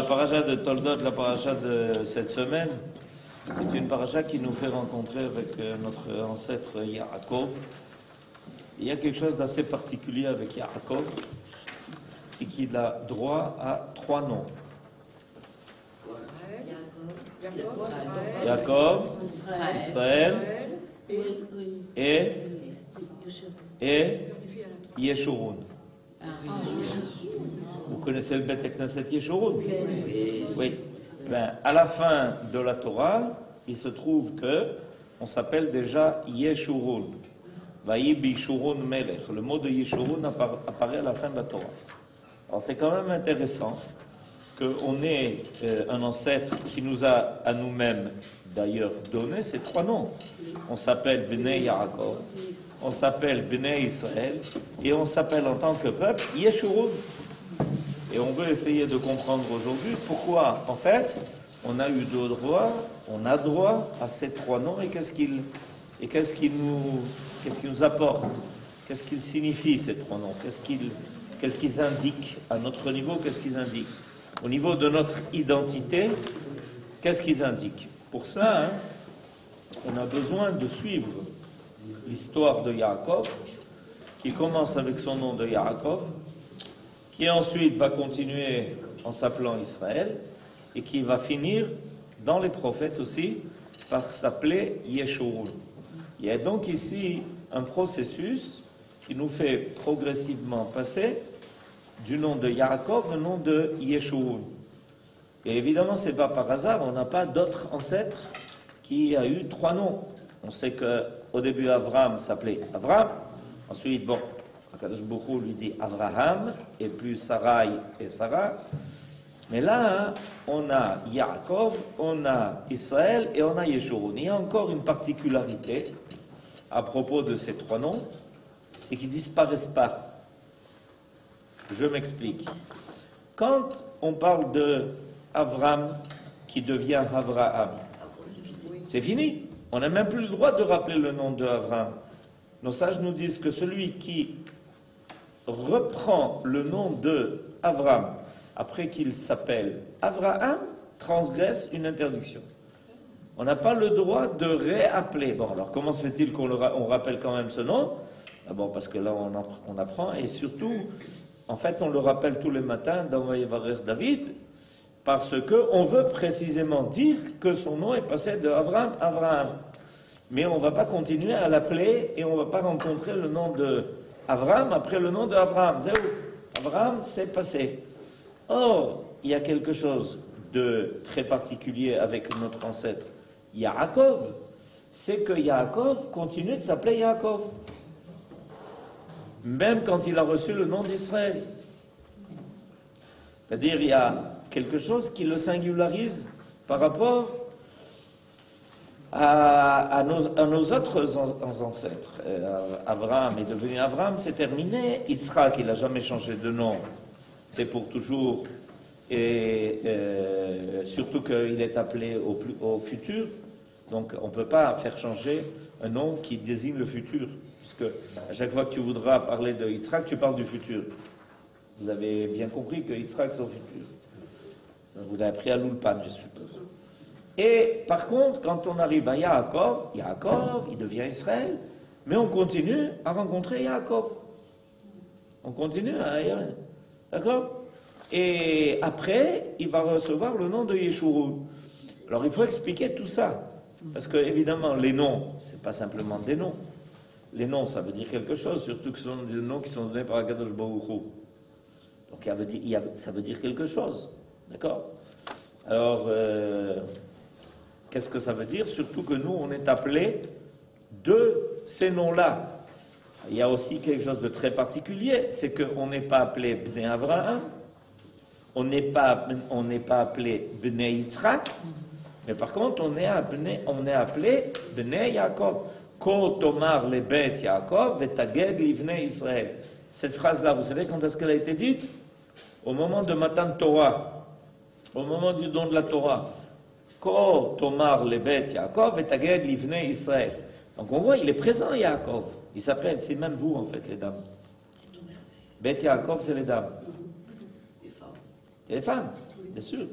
la paracha de Toldot, la paracha de cette semaine, est une paracha qui nous fait rencontrer avec notre ancêtre Yaakov. Il y a quelque chose d'assez particulier avec Yaakov, c'est qu'il a droit à 3 noms. Yaakov, Israël et Yeshurun. Vous connaissez le Beth Knesset Yeshurun? Oui. Ben, à la fin de la Torah, il se trouve que on s'appelle déjà Yeshurun. Vaïb Yeshurun Melech. Le mot de Yeshurun apparaît à la fin de la Torah. Alors c'est quand même intéressant qu'on ait un ancêtre qui nous a à nous-mêmes d'ailleurs donné ces 3 noms. On s'appelle Bnei Yaakov, on s'appelle Bnei Israël et on s'appelle en tant que peuple Yeshurun. Et on veut essayer de comprendre aujourd'hui pourquoi, en fait, on a eu on a droit à ces 3 noms et qu'est-ce qu'ils nous apportent, qu'est-ce qu'ils signifient ces 3 noms, qu'est-ce qu'ils indiquent à notre niveau, qu'est-ce qu'ils indiquent au niveau de notre identité, qu'est-ce qu'ils indiquent. Pour cela, on a besoin de suivre l'histoire de Yaakov, qui commence avec son nom de Yaakov, qui ensuite va continuer en s'appelant Israël, et qui va finir, dans les prophètes aussi, par s'appeler Yeshurun. Il y a donc ici un processus qui nous fait progressivement passer du nom de Yaakov au nom de Yeshurun. Et évidemment, ce n'est pas par hasard, on n'a pas d'autres ancêtres qui a eu 3 noms. On sait qu'au début, Abraham s'appelait Abraham, ensuite, Akadosh Baruch Hu lui dit Abraham, et puis Sarai et Sarah. Mais là, on a Yaakov, on a Israël et on a Yeshurun. Il y a encore une particularité à propos de ces 3 noms, c'est qu'ils ne disparaissent pas. Je m'explique. Quand on parle de Avram qui devient Avraham, c'est fini. On n'a même plus le droit de rappeler le nom de Avram. Nos sages nous disent que celui qui reprend le nom de Avram après qu'il s'appelle Avraham transgresse une interdiction. On n'a pas le droit de réappeler. Bon, alors comment se fait-il qu'on rappelle quand même ce nom? Parce que là on apprend, et surtout, en fait, on le rappelle tous les matins dans Vayevarer David, parce qu'on veut précisément dire que son nom est passé de Avraham à Avraham. Mais on ne va pas continuer à l'appeler et on ne va pas rencontrer le nom de Avraham après le nom de Avraham. Avraham, c'est passé. Or, il y a quelque chose de très particulier avec notre ancêtre Yaakov, c'est que Yaakov continue de s'appeler Yaakov, même quand il a reçu le nom d'Israël. C'est-à-dire, il y a quelque chose qui le singularise par rapport à nos autres ancêtres. Abraham est devenu Abraham, c'est terminé. Yitzhak, il n'a jamais changé de nom, c'est pour toujours, et surtout qu'il est appelé au futur, donc on ne peut pas faire changer un nom qui désigne le futur, puisque à chaque fois que tu voudras parler de Yitzhak, tu parles du futur. Vous avez bien compris que Yitzhak, c'est au futur. Ça vous l'avez appris à l'Ulpan, je suppose. Et par contre, quand on arrive à Yaakov, il devient Israël, mais on continue à rencontrer Yaakov. On continue à... D'accord? Et après, il va recevoir le nom de Yeshurun. Alors il faut expliquer tout ça. Parce que, évidemment, les noms, ce n'est pas simplement des noms. Les noms, ça veut dire quelque chose, surtout que ce sont des noms qui sont donnés par Akadosh Baruch Hu. Donc ça veut dire quelque chose. D'accord? Alors, qu'est-ce que ça veut dire? Surtout que nous, on est appelés de ces noms-là. Il y a aussi quelque chose de très particulier, c'est qu'on n'est pas appelé Bnei Avraham, on n'est pas appelé Bnei Yitzhak, mais par contre, on est appelé Bnei Yaakov. Ko tomar le bet Yaakov vetaged livnei Israël. Cette phrase-là, vous savez quand est-ce qu'elle a été dite? Au moment de Matan Torah, au moment du don de la Torah. Ko tomar le bet Yaakov vetaged livnei Israël. Donc on voit, il est présent Yaakov. Il s'appelle, c'est même vous en fait, les dames. Bet Yaakov, c'est les dames. Les femmes. C'est les femmes. bien sûr.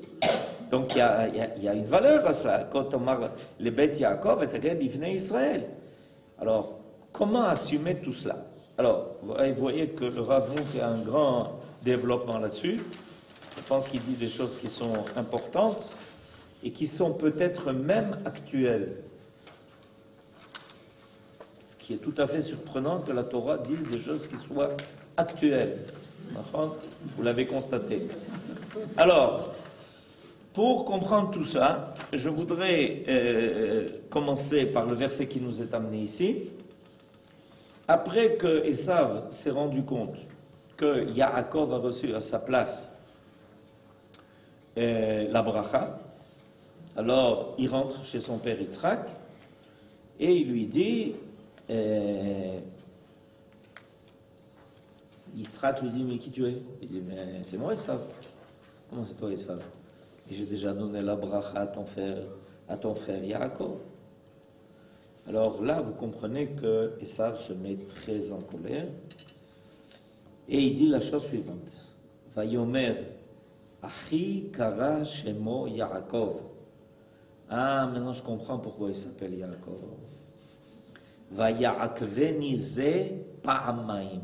Donc il y a une valeur à cela. Quand on parle les bêtes Yaakov et Aged Bifnei Israël. Alors, comment assumer tout cela? Alors, vous voyez que le Rav fait un grand développement là-dessus. Je pense qu'il dit des choses qui sont importantes et qui sont peut-être même actuelles. Ce qui est tout à fait surprenant que la Torah dise des choses qui soient actuelles. Vous l'avez constaté. Alors, pour comprendre tout ça, je voudrais commencer par le verset qui nous est amené ici. Après que Esav s'est rendu compte que Yaakov a reçu à sa place la bracha, alors il rentre chez son père Yitzhak et il lui dit, Yitzhak lui dit, mais qui tu es? Il dit, mais c'est moi Esav. Comment c'est toi Esav? Et j'ai déjà donné la bracha à ton frère Yaakov. Alors là, vous comprenez que Esav se met très en colère et il dit la chose suivante. Vayomer Achi kara shemo Yaakov. Ah, maintenant je comprends pourquoi il s'appelle Yaakov. Vayaakveni ze pa'amaim.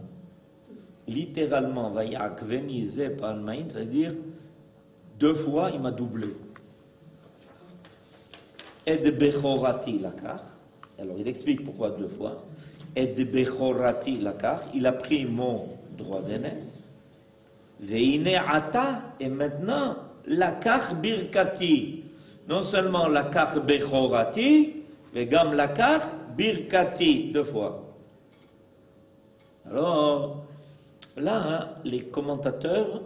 Littéralement, Vayaakveni ze pa'amaim, c'est-à-dire 2 fois il m'a doublé. Et de Bechorati lakach. Alors il explique pourquoi 2 fois. Et de Bechorati lakach, il a pris mon droit d'aînesse. Veine ata, et maintenant lakach birkati. Non seulement lakach Bechorati, mais gam lakach birkati 2 fois. Alors là, les commentateurs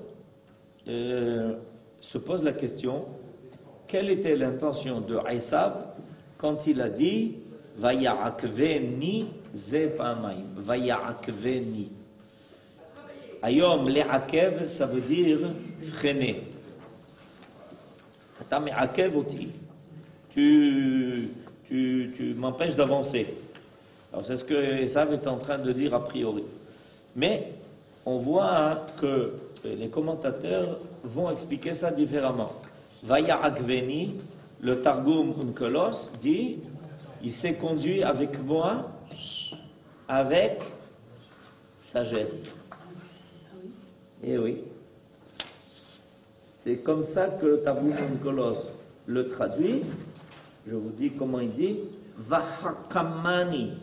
se posent la question, quelle était l'intention de Esav quand il a dit Vaya'akveni ze pa'amaim, Vaya'akveni. Ayom le'akev, ça veut dire freiner. Ata me'akev oti. Tu m'empêches d'avancer. Alors c'est ce que Esav est en train de dire a priori. Mais on voit que les commentateurs vont expliquer ça différemment. Vaya'akveni, le Targum Onkelos dit, il s'est conduit avec moi avec sagesse. Eh oui. C'est comme ça que le Targum Onkelos le traduit. Je vous dis comment il dit. Vahakamani.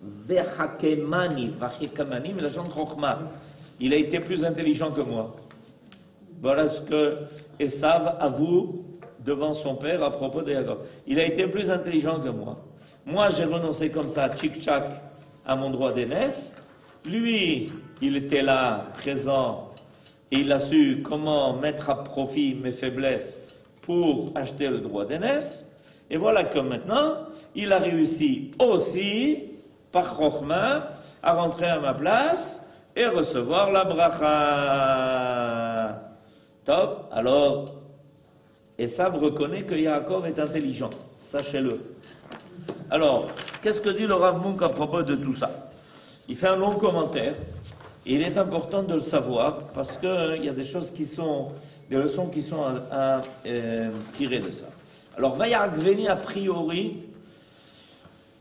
Vehakemani. Vahakamani, mais la chante Chochma. Il a été plus intelligent que moi. Voilà ce que Esav avoue devant son père à propos de Yaakov. Il a été plus intelligent que moi. Moi, j'ai renoncé comme ça, tchic-tchac, à mon droit d'aînesse. Lui, il était là, présent, et il a su comment mettre à profit mes faiblesses pour acheter le droit d'aînesse. Et voilà que maintenant, il a réussi aussi, par Chochma, à rentrer à ma place et recevoir la bracha. Top, alors, Esav reconnaît que Yaakov est intelligent, sachez-le. Alors, qu'est-ce que dit le Rav Munk à propos de tout ça? Il fait un long commentaire, et il est important de le savoir, parce qu'il y a des choses qui sont, des leçons qui sont à tirer de ça. Alors, Vayakveni, a priori,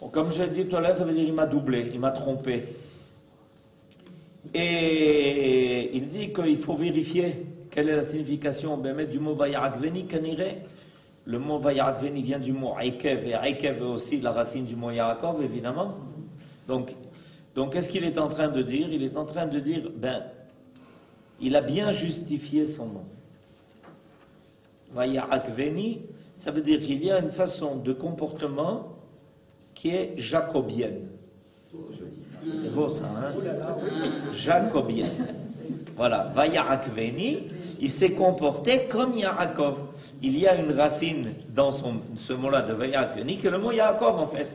bon, comme je l'ai dit tout à l'heure, ça veut dire il m'a doublé, il m'a trompé. Et il dit qu'il faut vérifier quelle est la signification du mot Vayakveni, kanire. Le mot Vayakveni vient du mot Aikev, et Aikev est aussi la racine du mot Yaakov, évidemment. Donc qu'est-ce qu'il est en train de dire? Il est en train de dire, il a bien justifié son nom. Vayakveni, ça veut dire qu'il y a une façon de comportement qui est jacobienne. C'est beau ça, hein? Jacobienne. Voilà, Vayakveni, il s'est comporté comme Yaakov. Il y a une racine dans ce mot-là de Vayakveni, que le mot Yaakov en fait.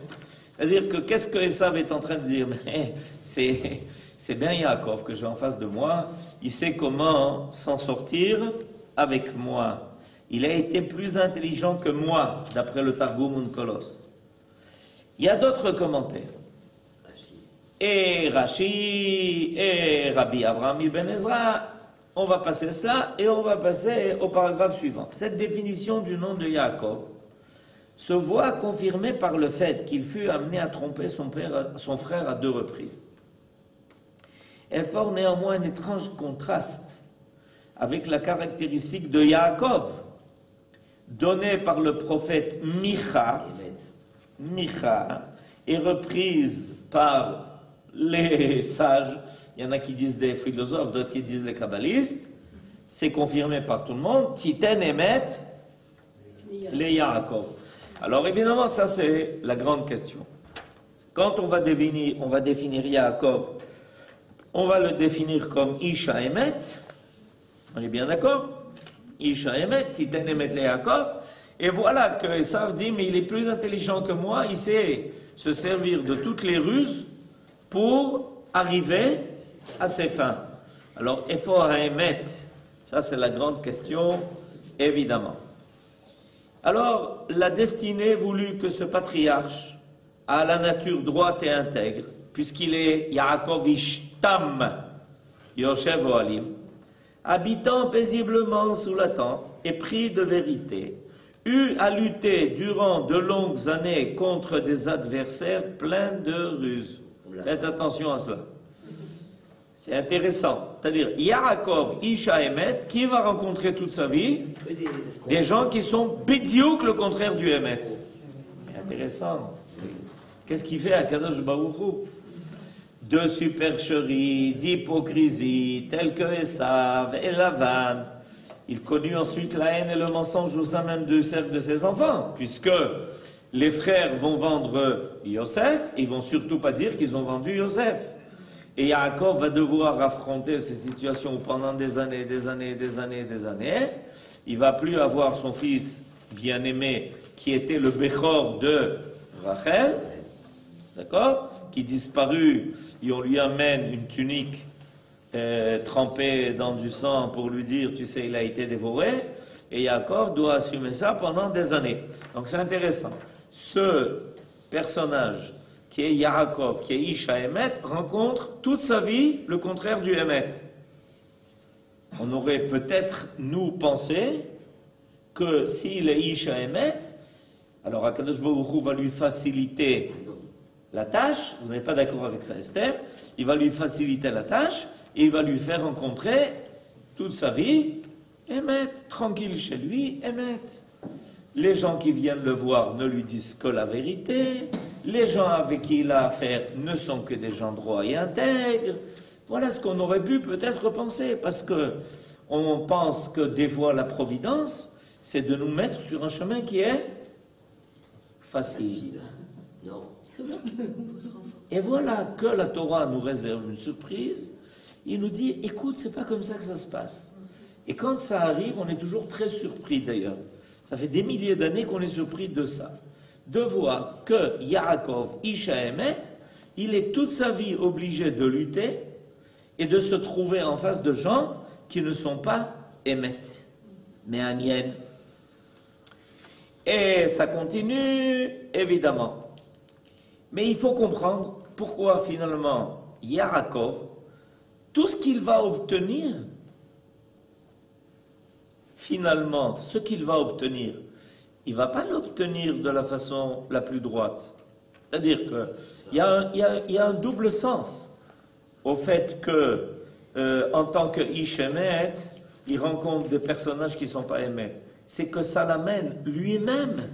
C'est-à-dire que qu'est-ce que Esav est en train de dire? Mais c'est bien Yaakov que j'ai en face de moi. Il sait comment s'en sortir avec moi. Il a été plus intelligent que moi, d'après le Targum Onkelos. Il y a d'autres commentaires. Et Rashi, et Rabbi Avraham ibn Ezra, on va passer cela et on va passer au paragraphe suivant. Cette définition du nom de Yaakov se voit confirmée par le fait qu'il fut amené à tromper son frère à 2 reprises. Elle forme néanmoins un étrange contraste avec la caractéristique de Yaakov, donnée par le prophète Micha, et reprise par les sages. Il y en a qui disent des philosophes, d'autres qui disent les kabbalistes. C'est confirmé par tout le monde. Titen Emet, les Yaakov. Alors évidemment, ça c'est la grande question. Quand on va définir Yaakov, on va le définir comme Isha Emet. On est bien d'accord? Isha Emet, Titen Emet le Yaakov. Et voilà que Esav dit, mais il est plus intelligent que moi, il sait se servir de toutes les ruses pour arriver à ses fins. Alors, Efor Emet, ça c'est la grande question, évidemment. Alors, la destinée voulut que ce patriarche a la nature droite et intègre, puisqu'il est Yaakov Ishtam, Yoshev Ohalim, habitant paisiblement sous la tente et pris de vérité, eut à lutter durant de longues années contre des adversaires pleins de ruses. Faites attention à cela. C'est intéressant. C'est-à-dire, Yaakov, Isha Emet, qui va rencontrer toute sa vie des gens qui sont bidiouk le contraire du Emet. C'est intéressant. Qu'est-ce qu'il fait à Kadosh Baruch Hu? De supercherie, d'hypocrisie, telle que Esav et Lavan. Il connut ensuite la haine et le mensonge au sein même de ses enfants, puisque les frères vont vendre Yosef, ils ne vont surtout pas dire qu'ils ont vendu Yosef. Et Yaakov va devoir affronter ces situations où pendant des années, il ne va plus avoir son fils bien-aimé qui était le Béchor de Rachel, d'accord, qui disparut et on lui amène une tunique trempée dans du sang pour lui dire, tu sais, il a été dévoré, et Yaakov doit assumer ça pendant des années. Donc c'est intéressant. Ce personnage qui est Yaakov, qui est Isha Emet, rencontre toute sa vie le contraire du Emet. On aurait peut-être, nous, pensé que s'il est Isha Emet, alors Akadosh Baruch Hu va lui faciliter la tâche. Vous n'êtes pas d'accord avec ça, Esther? Il va lui faciliter la tâche et il va lui faire rencontrer toute sa vie Emet, tranquille chez lui, Emet. Les gens qui viennent le voir ne lui disent que la vérité. Les gens avec qui il a affaire ne sont que des gens droits et intègres. Voilà ce qu'on aurait pu peut-être penser, parce que on pense que des fois la providence, c'est de nous mettre sur un chemin qui est facile. Non. Et voilà que la Torah nous réserve une surprise. Il nous dit, écoute, c'est pas comme ça que ça se passe. Et quand ça arrive, on est toujours très surpris d'ailleurs. Ça fait des milliers d'années qu'on est surpris de ça. De voir que Yaakov, Isha Emet, il est toute sa vie obligé de lutter et de se trouver en face de gens qui ne sont pas Emet, mais Anien. Et ça continue, évidemment. Mais il faut comprendre pourquoi finalement Yaakov, tout ce qu'il va obtenir, finalement, ce qu'il va obtenir, il ne va pas l'obtenir de la façon la plus droite. C'est-à-dire qu'il y a un double sens au fait que, en tant que Ishemet, il rencontre des personnages qui ne sont pas aimés. C'est que ça l'amène lui-même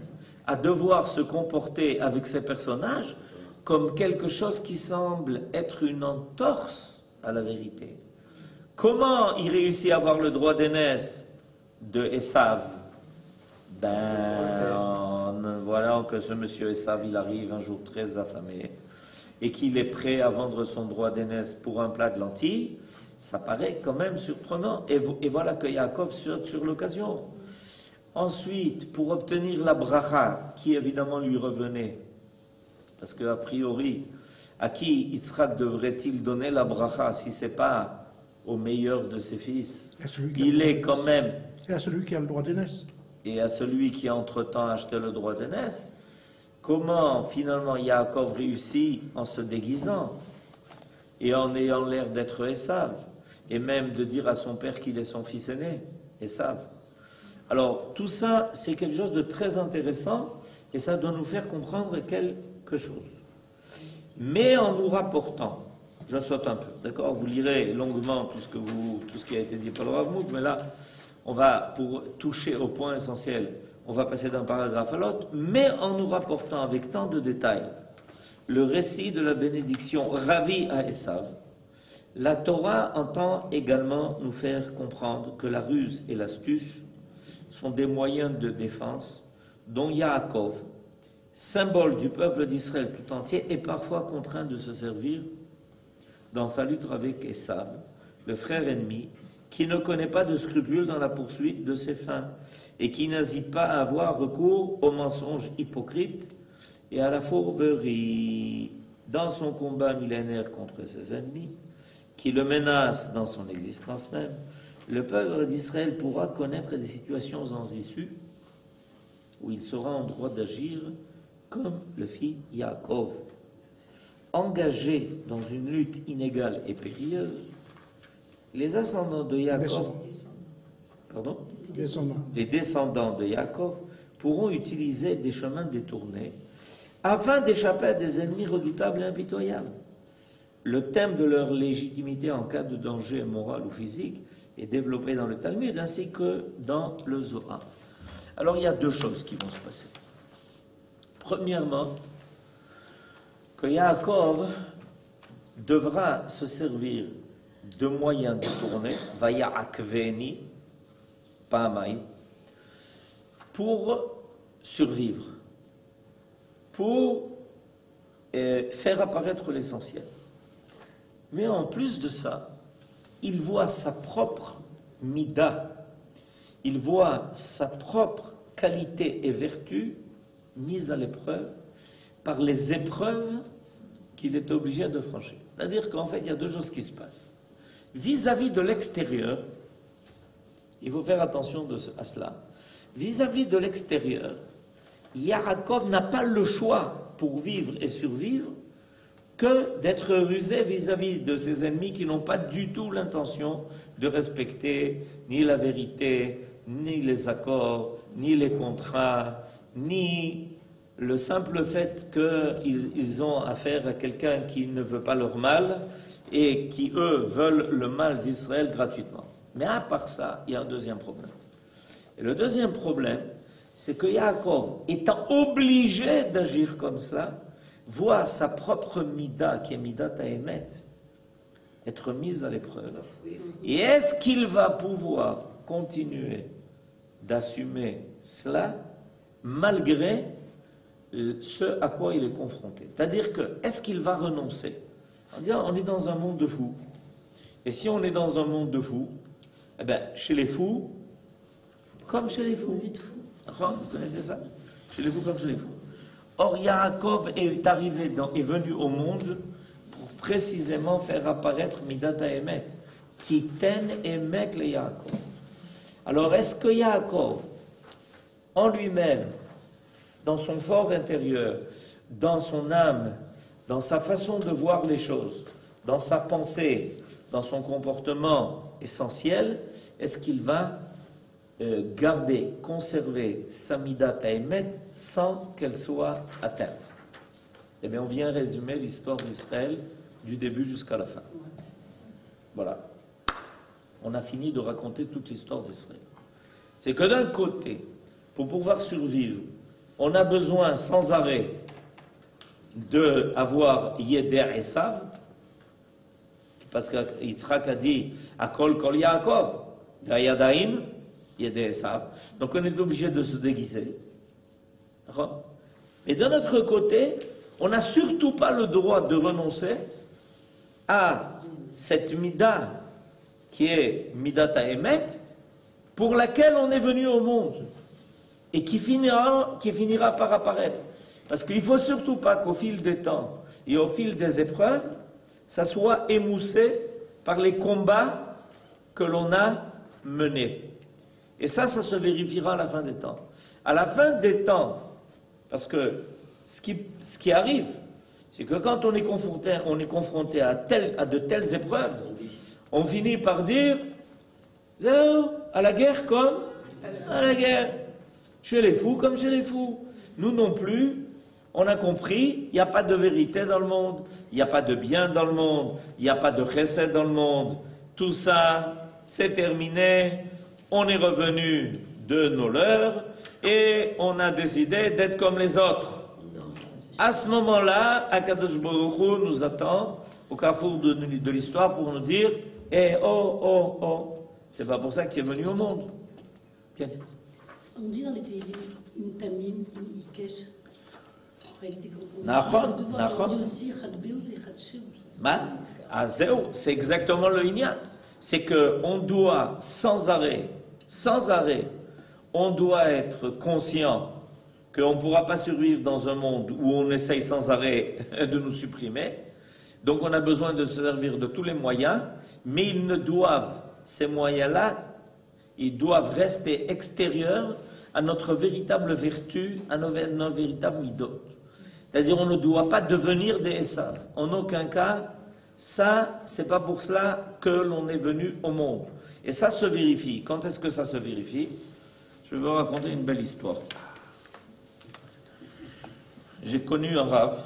à devoir se comporter avec ces personnages comme quelque chose qui semble être une entorse à la vérité. Comment il réussit à avoir le droit d'aînesse de Esav? En voyant que ce monsieur Esav, il arrive un jour très affamé et qu'il est prêt à vendre son droit d'aînesse pour un plat de lentilles, ça paraît quand même surprenant. Et voilà que Yaakov saute sur l'occasion. Ensuite, pour obtenir la bracha, qui évidemment lui revenait, parce qu'a priori, à qui Yitzhak devrait-il donner la bracha si ce n'est pas au meilleur de ses fils? Il est quand même... Et à celui qui a le droit d'aînesse. Et à celui qui a entre-temps acheté le droit d'aînesse. Comment finalement Yaakov réussit en se déguisant et en ayant l'air d'être Esav? et même de dire à son père qu'il est son fils aîné, Esav. Alors, tout ça, c'est quelque chose de très intéressant, et ça doit nous faire comprendre quelque chose. Mais en nous rapportant, je saute un peu, d'accord? Vous lirez longuement tout ce qui a été dit par le Rav Mouk, mais là, on va, pour toucher au point essentiel, on va passer d'un paragraphe à l'autre, mais en nous rapportant avec tant de détails le récit de la bénédiction Ravi à Esav, la Torah entend également nous faire comprendre que la ruse et l'astuce sont des moyens de défense dont Yaakov, symbole du peuple d'Israël tout entier, est parfois contraint de se servir dans sa lutte avec Esav, le frère ennemi, qui ne connaît pas de scrupules dans la poursuite de ses fins et qui n'hésite pas à avoir recours aux mensonges hypocrites et à la fourberie dans son combat millénaire contre ses ennemis, qui le menacent dans son existence même. Le peuple d'Israël pourra connaître des situations sans issue où il sera en droit d'agir comme le fit Yaakov. Engagé dans une lutte inégale et périlleuse, les ascendants de Yaakov, les descendants de Yaakov pourront utiliser des chemins détournés afin d'échapper à des ennemis redoutables et impitoyables. Le thème de leur légitimité en cas de danger moral ou physique est développé dans le Talmud ainsi que dans le Zohar. Alors il y a deux choses qui vont se passer. Premièrement, que Yaakov devra se servir de moyens détournés, Vaya'akveni, Pa'amay, pour survivre, pour faire apparaître l'essentiel. Mais en plus de ça, il voit sa propre mida, il voit sa propre qualité et vertu mise à l'épreuve par les épreuves qu'il est obligé de franchir. C'est-à-dire qu'en fait, il y a deux choses qui se passent. Vis-à-vis de l'extérieur, il faut faire attention à cela, vis-à-vis de l'extérieur, Yaakov n'a pas le choix pour vivre et survivre que d'être rusé vis-à-vis de ses ennemis qui n'ont pas du tout l'intention de respecter ni la vérité, ni les accords, ni les contrats, ni le simple fait qu'ils ont affaire à quelqu'un qui ne veut pas leur mal et qui, eux, veulent le mal d'Israël gratuitement. Mais à part ça, il y a un deuxième problème. Et le deuxième problème, c'est que Yaakov, étant obligé d'agir comme cela, voit sa propre mida, qui est mida taémet, être mise à l'épreuve. Et est-ce qu'il va pouvoir continuer d'assumer cela malgré ce à quoi il est confronté? C'est-à-dire que, est-ce qu'il va renoncer? On est dans un monde de fous. Et si on est dans un monde de fous, eh bien, chez les fous, comme chez les fous. Vous connaissez ça? Chez les fous comme chez les fous. Or, Yaakov est venu au monde pour précisément faire apparaître Midat HaEmet. Titen Emet le Yaakov. Alors, est-ce que Yaakov, en lui-même, dans son fort intérieur, dans son âme, dans sa façon de voir les choses, dans sa pensée, dans son comportement essentiel, est-ce qu'il va garder, conserver sa Midat HaEmet sans qu'elle soit atteinte? Eh bien, on vient résumer l'histoire d'Israël du début jusqu'à la fin. Voilà. On a fini de raconter toute l'histoire d'Israël. C'est que d'un côté, pour pouvoir survivre, on a besoin sans arrêt d'avoir Yeder Esav, parce que Yitzhak a dit Akol Kol Yaakov, Yadaim, Yeder Esav. Donc on est obligé de se déguiser. Mais d'un autre côté, on n'a surtout pas le droit de renoncer à cette Mida qui est Midat HaEmet, pour laquelle on est venu au monde et qui finira par apparaître. Parce qu'il ne faut surtout pas qu'au fil des temps et au fil des épreuves, ça soit émoussé par les combats que l'on a menés. Et ça se vérifiera à la fin des temps. À la fin des temps, parce que ce qui arrive, c'est que quand on est confronté à de telles épreuves, On finit par dire, zéro, à la guerre comme à la guerre. Chez les fous comme chez les fous. Nous non plus, on a compris, il n'y a pas de vérité dans le monde, il n'y a pas de bien dans le monde, il n'y a pas de chesed dans le monde. Tout ça, c'est terminé, on est revenu de nos leurs et on a décidé d'être comme les autres. À ce moment-là, Akadosh Baruch Hu nous attend au carrefour de l'histoire pour nous dire « Eh, oh, oh, oh, c'est pas pour ça que tu es venu au monde. » Tiens. On dit dans les Télim, une tamim, une ikesh. Nachon. On dit aussi chadbeu et chadsheu. C'est exactement le inyan. C'est qu'on doit sans arrêt, on doit être conscient qu'on ne pourra pas survivre dans un monde où on essaye sans arrêt de nous supprimer. Donc on a besoin de se servir de tous les moyens, mais ces moyens-là, ils doivent rester extérieurs à notre véritable vertu, à nos véritables midot. C'est-à-dire on ne doit pas devenir des Esav. En aucun cas, ça, c'est pas pour cela que l'on est venu au monde. Et ça se vérifie. Quand est-ce que ça se vérifie? Je vais vous raconter une belle histoire. J'ai connu un Rav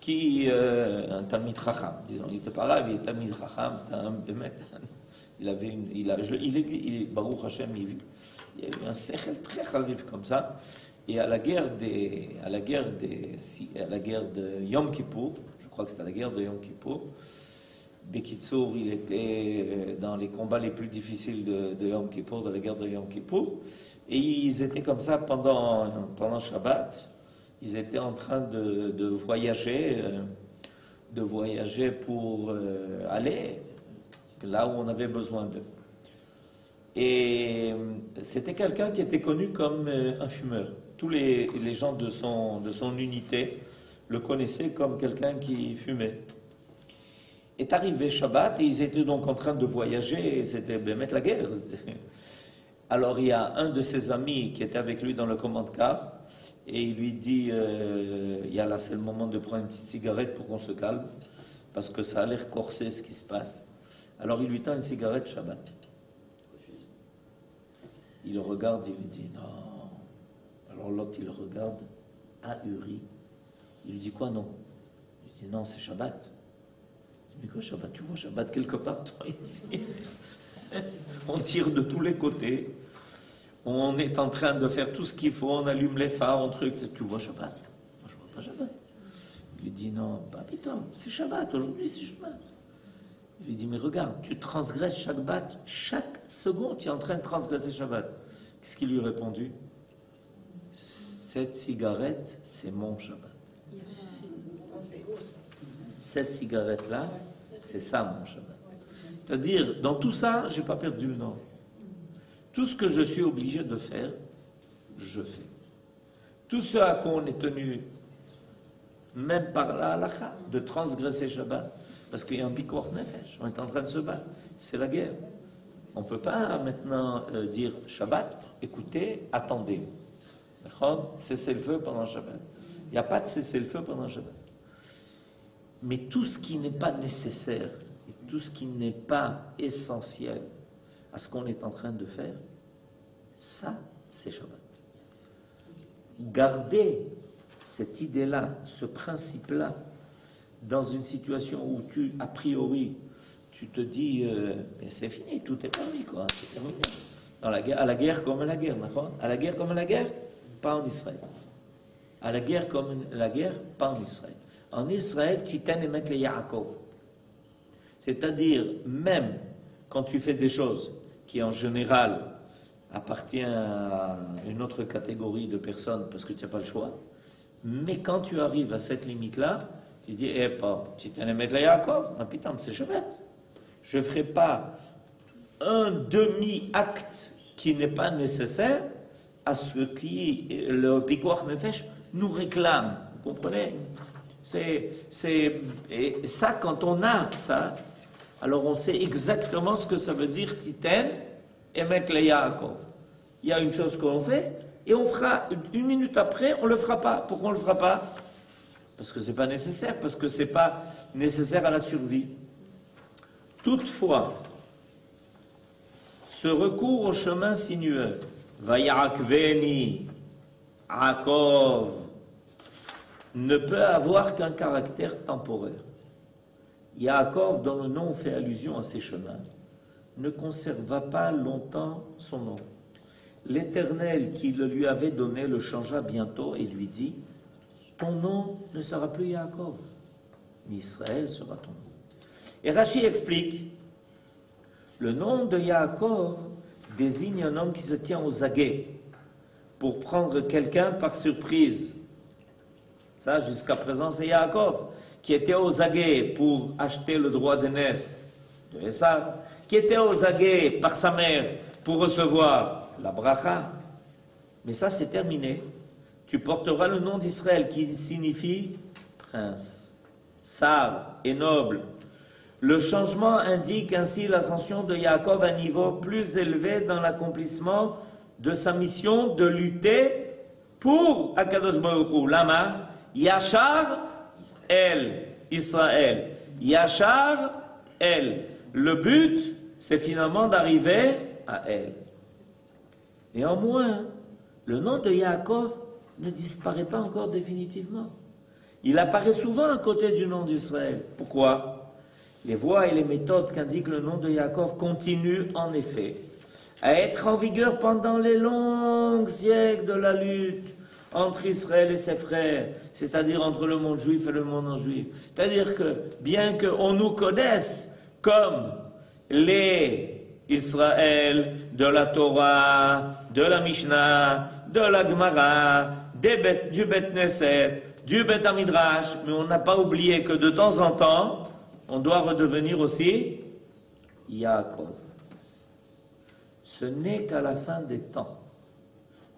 un Talmid Chacham, disons, il n'était pas Rav, il était Talmid Chacham, c'était un Bémet. Baruch Hashem, il y a eu un sechel très chalif comme ça. Et à la guerre de Yom Kippour, je crois que c'était la guerre de Yom Kippour, Bekitsour, il était dans les combats les plus difficiles de Yom Kippour, de la guerre de Yom Kippour, et ils étaient comme ça pendant Shabbat. Ils étaient en train de voyager pour aller là où on avait besoin d'eux. Et c'était quelqu'un qui était connu comme un fumeur. Tous les gens de son unité le connaissaient comme quelqu'un qui fumait. Est arrivé Shabbat et ils étaient donc en train de voyager et c'était mettre la guerre. Alors il y a un de ses amis qui était avec lui dans le commande-car et il lui dit Yallah, c'est le moment de prendre une petite cigarette pour qu'on se calme parce que ça a l'air corsé ce qui se passe. Alors il lui tend une cigarette Shabbat. Il le regarde, il lui dit non. Alors l'autre il le regarde, ahuri. Il lui dit quoi non? Il lui dit non, c'est Shabbat. Mais quoi Shabbat? Tu vois Shabbat quelque part toi ici? On tire de tous les côtés. On est en train de faire tout ce qu'il faut, on allume les phares, on truc. Tu vois Shabbat? Moi je vois pas Shabbat. Il lui dit non, bah putain, c'est Shabbat, aujourd'hui c'est Shabbat. Il lui dit mais regarde, tu transgresses Shabbat, chaque seconde tu es en train de transgresser Shabbat. Qu'est-ce qu'il lui a répondu? Cette cigarette, c'est mon Shabbat. Cette cigarette-là, c'est ça mon Shabbat. C'est-à-dire, dans tout ça, je n'ai pas perdu le nord. Tout ce que je suis obligé de faire, je fais. Tout ce à quoi on est tenu, même par la halakha, de transgresser Shabbat, parce qu'il y a un pikor nefesh, on est en train de se battre, c'est la guerre. On ne peut pas maintenant dire Shabbat, écoutez, attendez. Cessez le feu pendant Shabbat. Il n'y a pas de cessez le feu pendant Shabbat. Mais tout ce qui n'est pas nécessaire, et tout ce qui n'est pas essentiel à ce qu'on est en train de faire, ça, c'est Shabbat. Gardez cette idée-là, ce principe-là, dans une situation où a priori, tu te dis, c'est fini, tout est permis, quoi, c'est terminé. À la guerre comme à la guerre, à la guerre comme à la guerre, pas en Israël. À la guerre comme à la guerre, pas en Israël. En Israël, Titan et Mekle Yaakov. C'est-à-dire, même quand tu fais des choses qui en général appartiennent à une autre catégorie de personnes parce que tu n'as pas le choix, mais quand tu arrives à cette limite-là, tu dis, eh pas, Titan et Mekle Yaakov, ah putain, c'est Shabbat. Je ne ferai pas un demi-acte qui n'est pas nécessaire à ce qui le Pikuach Nefesh nous réclame. Vous comprenez? Et ça, quand on a ça, alors on sait exactement ce que ça veut dire Titen et Mekle Yaakov. Il y a une chose qu'on fait et on fera une minute après, on ne le fera pas. Pourquoi on ne le fera pas? Parce que ce n'est pas nécessaire, parce que ce n'est pas nécessaire à la survie. Toutefois, ce recours au chemin sinueux, Vayarakveni, Akov, ne peut avoir qu'un caractère temporaire. Yaakov, dont le nom fait allusion à ces chemins, ne conserva pas longtemps son nom. L'Éternel qui le lui avait donné le changea bientôt et lui dit, ton nom ne sera plus Yaakov, mais Israël sera ton nom. Et Rashi explique, le nom de Yaakov désigne un homme qui se tient aux aguets pour prendre quelqu'un par surprise. Ça, jusqu'à présent, c'est Yaakov qui était aux aguets pour acheter le droit d'aînesse de Esav, qui était aux aguets par sa mère pour recevoir la bracha. Mais ça, c'est terminé. Tu porteras le nom d'Israël qui signifie prince, sage et noble. Le changement indique ainsi l'ascension de Yaakov à un niveau plus élevé dans l'accomplissement de sa mission de lutter pour Akadosh Baruch Hu. Lama, Yachar El, Israël. Yachar El. Le but, c'est finalement d'arriver à Elle. Néanmoins, le nom de Yaakov ne disparaît pas encore définitivement. Il apparaît souvent à côté du nom d'Israël. Pourquoi? Les voies et les méthodes qu'indique le nom de Yaakov continuent en effet à être en vigueur pendant les longs siècles de la lutte entre Israël et ses frères, c'est-à-dire entre le monde juif et le monde non juif. C'est-à-dire que, bien qu'on nous connaisse comme les Israël de la Torah, de la Mishnah, de la Gemara, du Bet Knesset, du Bet Midrash, mais on n'a pas oublié que de temps en temps, on doit redevenir aussi Yaakov. Ce n'est qu'à la fin des temps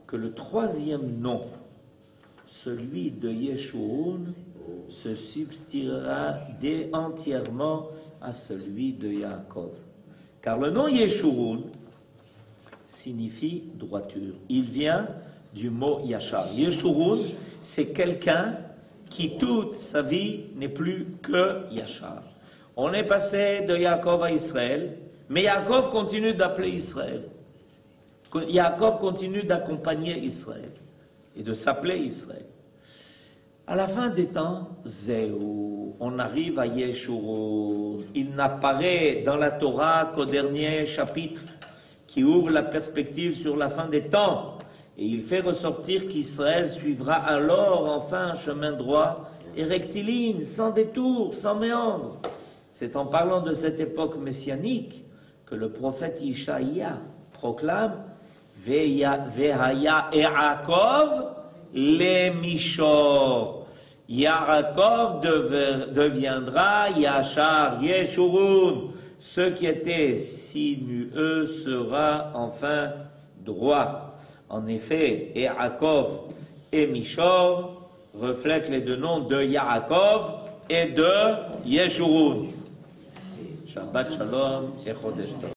que le troisième nom, celui de Yeshurun, se substituera entièrement à celui de Yaakov. Car le nom Yeshurun signifie droiture. Il vient du mot Yachar. Yeshurun, c'est quelqu'un qui toute sa vie n'est plus que Yachar. On est passé de Yaakov à Israël, mais Yaakov continue d'appeler Israël. Yaakov continue d'accompagner Israël et de s'appeler Israël. À la fin des temps, Zéou, on arrive à Yeshurun. Il n'apparaît dans la Torah qu'au dernier chapitre qui ouvre la perspective sur la fin des temps. Et il fait ressortir qu'Israël suivra alors enfin un chemin droit et rectiligne, sans détour, sans méandre. C'est en parlant de cette époque messianique que le prophète Ishaïa proclame Vehaya Yaakov le Mishor. Yaakov deviendra Yachar, Yeshurun. Ce qui était sinueux sera enfin droit. En effet, Yaakov et Mishor reflètent les deux noms de Yaakov et de Yeshurun. Shabbat Shalom et Chodesh Tov.